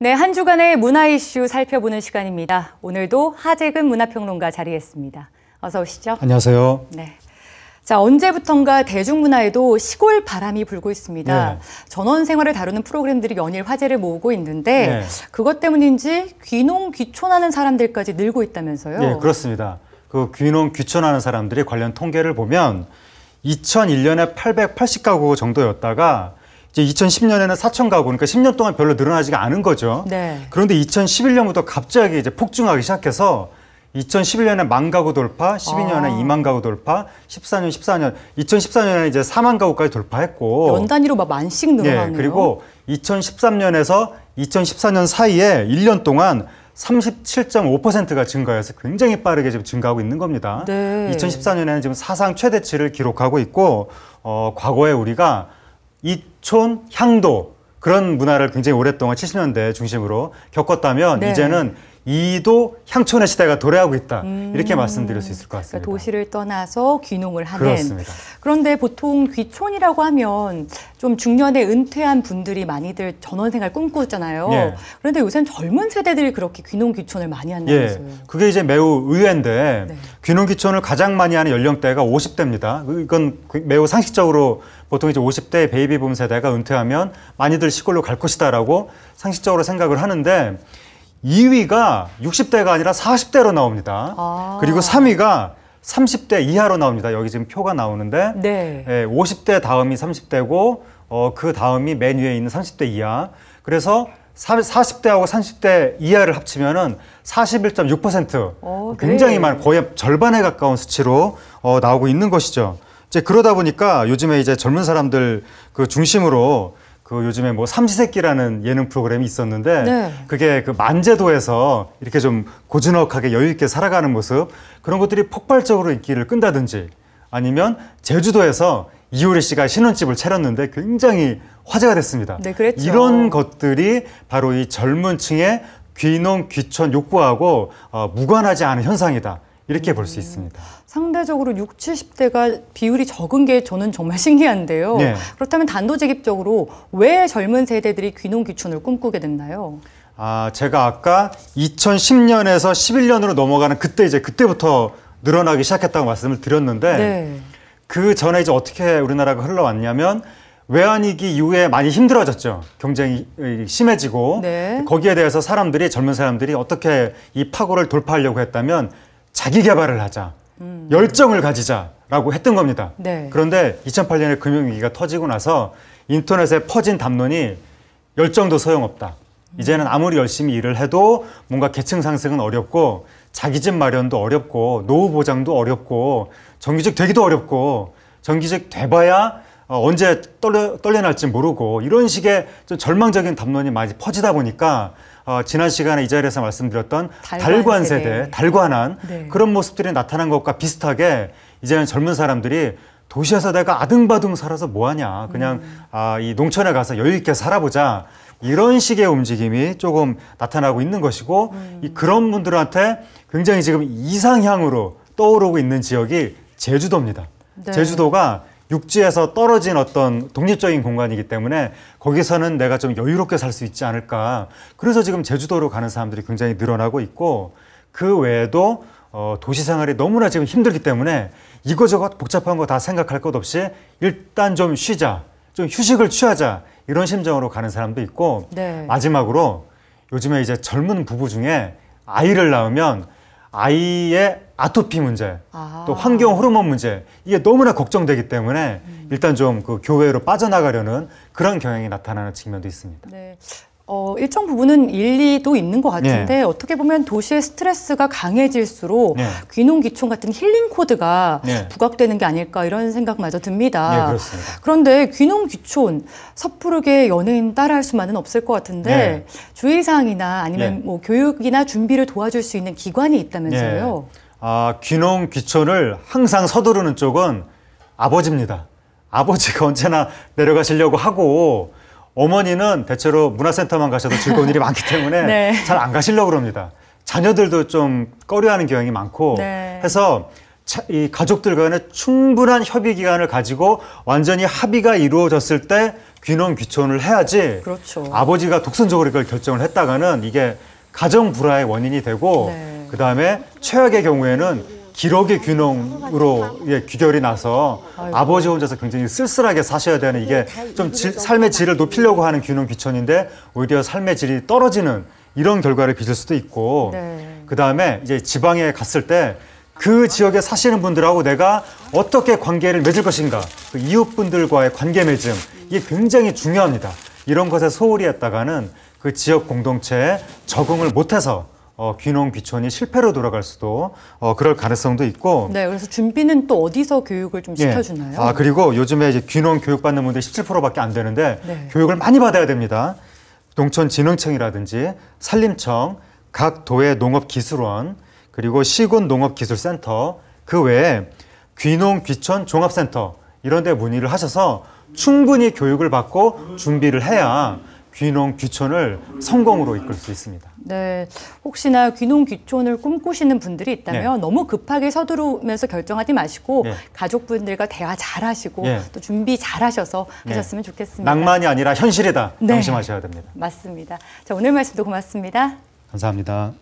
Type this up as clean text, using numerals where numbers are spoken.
네, 한 주간의 문화 이슈 살펴보는 시간입니다. 오늘도 하재근 문화평론가 자리했습니다. 어서 오시죠. 안녕하세요. 네. 자, 언제부턴가 대중문화에도 시골 바람이 불고 있습니다. 네. 전원 생활을 다루는 프로그램들이 연일 화제를 모으고 있는데 네. 그것 때문인지 귀농 귀촌하는 사람들까지 늘고 있다면서요? 네, 그렇습니다. 그 귀농 귀촌하는 사람들이 관련 통계를 보면 2001년에 880가구 정도였다가 이제 2010년에는 4,000가구, 그러니까 10년 동안 별로 늘어나지가 않은 거죠. 네. 그런데 2011년부터 갑자기 이제 폭증하기 시작해서 2011년에 10,000가구 돌파, 12년에 20,000가구 돌파, 2014년에 이제 40,000가구까지 돌파했고 연 단위로 막 만씩 늘어나네요. 예, 그리고 2013년에서 2014년 사이에 1년 동안 37.5%가 증가해서 굉장히 빠르게 지금 증가하고 있는 겁니다. 네. 2014년에는 지금 사상 최대치를 기록하고 있고 과거에 우리가 이촌, 향도 그런 문화를 굉장히 오랫동안 70년대 중심으로 겪었다면 네. 이제는 이도 향촌의 시대가 도래하고 있다. 이렇게 말씀드릴 수 있을 것 같습니다. 그러니까 도시를 떠나서 귀농을 하는. 그렇습니다. 그런데 보통 귀촌이라고 하면 좀 중년에 은퇴한 분들이 많이들 전원생활 꿈꾸잖아요. 예. 그런데 요새는 젊은 세대들이 그렇게 귀농 귀촌을 많이 한다면서요. 예, 그게 이제 매우 의외인데 네. 귀농 귀촌을 가장 많이 하는 연령대가 50대입니다. 이건 매우 상식적으로 보통 이제 50대 베이비붐 세대가 은퇴하면 많이들 시골로 갈 것이다라고 상식적으로 생각을 하는데 2위가 60대가 아니라 40대로 나옵니다. 그리고 3위가 30대 이하로 나옵니다. 여기 지금 표가 나오는데 네. 50대 다음이 30대고 그 다음이 맨 위에 있는 30대 이하. 그래서 40대하고 30대 이하를 합치면은 41.6%. 굉장히 네. 많은 거의 절반에 가까운 수치로 나오고 있는 것이죠. 이제 그러다 보니까 요즘에 이제 젊은 사람들 그 중심으로 그 요즘에 뭐 삼시세끼라는 예능 프로그램이 있었는데 네. 그게 그 만제도에서 이렇게 좀 고즈넉하게 여유 있게 살아가는 모습 그런 것들이 폭발적으로 인기를 끈다든지 아니면 제주도에서 이효리 씨가 신혼집을 차렸는데 굉장히 화제가 됐습니다. 네, 그랬죠. 이런 것들이 바로 이 젊은 층의 귀농 귀촌 욕구하고 무관하지 않은 현상이다. 이렇게 볼 수 있습니다. 상대적으로 60, 70대가 비율이 적은 게 저는 정말 신기한데요. 네. 그렇다면 단도직입적으로 왜 젊은 세대들이 귀농 귀촌을 꿈꾸게 됐나요? 제가 아까 2010년에서 11년으로 넘어가는 그때부터 늘어나기 시작했다고 말씀을 드렸는데 네. 그 전에 이제 어떻게 우리나라가 흘러왔냐면 외환위기 이후에 많이 힘들어졌죠. 경쟁이 심해지고 네. 거기에 대해서 젊은 사람들이 어떻게 이 파고를 돌파하려고 했다면 자기 개발을 하자. 열정을 가지자라고 했던 겁니다. 네. 그런데 2008년에 금융위기가 터지고 나서 인터넷에 퍼진 담론이 열정도 소용없다. 이제는 아무리 열심히 일을 해도 뭔가 계층 상승은 어렵고 자기 집 마련도 어렵고 노후 보장도 어렵고 정규직 되기도 어렵고 정규직 돼봐야 언제 떨려날지 모르고 이런 식의 좀 절망적인 담론이 많이 퍼지다 보니까 지난 시간에 이 자리에서 말씀드렸던 달관 세대, 달관한 네. 그런 모습들이 나타난 것과 비슷하게 이제는 젊은 사람들이 도시에서 내가 아등바등 살아서 뭐하냐 그냥 이 농촌에 가서 여유 있게 살아보자 이런 식의 움직임이 조금 나타나고 있는 것이고 그런 분들한테 굉장히 지금 이상향으로 떠오르고 있는 지역이 제주도입니다. 네. 제주도가 육지에서 떨어진 어떤 독립적인 공간이기 때문에 거기서는 내가 좀 여유롭게 살 수 있지 않을까. 그래서 지금 제주도로 가는 사람들이 굉장히 늘어나고 있고 그 외에도 도시 생활이 너무나 지금 힘들기 때문에 이거저것 복잡한 거 다 생각할 것 없이 일단 좀 쉬자, 좀 휴식을 취하자 이런 심정으로 가는 사람도 있고 네. 마지막으로 요즘에 이제 젊은 부부 중에 아이를 낳으면 아이의 아토피 문제, 또 환경 호르몬 문제 이게 너무나 걱정되기 때문에 일단 좀 그 교외로 빠져나가려는 그런 경향이 나타나는 측면도 있습니다. 네. 일정 부분은 일리도 있는 것 같은데 어떻게 보면 도시의 스트레스가 강해질수록 귀농 귀촌 같은 힐링 코드가 부각되는 게 아닐까 이런 생각마저 듭니다. 네, 그렇습니다. 그런데 귀농 귀촌 섣부르게 연예인 따라할 수만은 없을 것 같은데 주의사항이나 아니면 뭐 교육이나 준비를 도와줄 수 있는 기관이 있다면서요? 귀농 귀촌을 항상 서두르는 쪽은 아버지입니다. 아버지가 언제나 내려가시려고 하고 어머니는 대체로 문화센터만 가셔도 즐거운 일이 많기 때문에 잘 안 가시려고 그럽니다. 자녀들도 좀 꺼려하는 경향이 많고 해서 이 가족들 간에 충분한 협의 기간을 가지고 완전히 합의가 이루어졌을 때 귀농 귀촌을 해야지 그렇죠. 아버지가 독선적으로 이걸 결정을 했다가는 이게 가정 불화의 원인이 되고 네. 그다음에 최악의 경우에는 기러기 귀농으로 귀결이 나서 아이고. 아버지 혼자서 굉장히 쓸쓸하게 사셔야 되는 이게 좀 삶의 질을 높이려고 하는 귀농 귀촌인데 오히려 삶의 질이 떨어지는 이런 결과를 빚을 수도 있고 네. 그다음에 이제 지방에 갔을 때 그 지역에 사시는 분들하고 내가 어떻게 관계를 맺을 것인가 그 이웃분들과의 관계 맺음 이게 굉장히 중요합니다. 이런 것에 소홀히 했다가는 그 지역 공동체에 적응을 못해서 귀농 귀촌이 실패로 돌아갈 수도 그럴 가능성도 있고. 네, 그래서 준비는 또 어디서 교육을 좀 시켜주나요? 아 그리고 요즘에 이제 귀농 교육 받는 분들이 17%밖에 안 되는데 네. 교육을 많이 받아야 됩니다. 농촌진흥청이라든지 산림청, 각 도의 농업기술원 그리고 시군 농업기술센터 그 외에 귀농 귀촌 종합센터 이런 데 문의를 하셔서 충분히 교육을 받고 준비를 해야 귀농 귀촌을 성공으로 이끌 수 있습니다. 네, 혹시나 귀농 귀촌을 꿈꾸시는 분들이 있다면 네. 너무 급하게 서두르면서 결정하지 마시고 네. 가족분들과 대화 잘하시고 네. 또 준비 잘하셔서 네. 하셨으면 좋겠습니다. 낭만이 아니라 현실이다. 네. 명심하셔야 됩니다. 맞습니다. 자, 오늘 말씀도 고맙습니다. 감사합니다.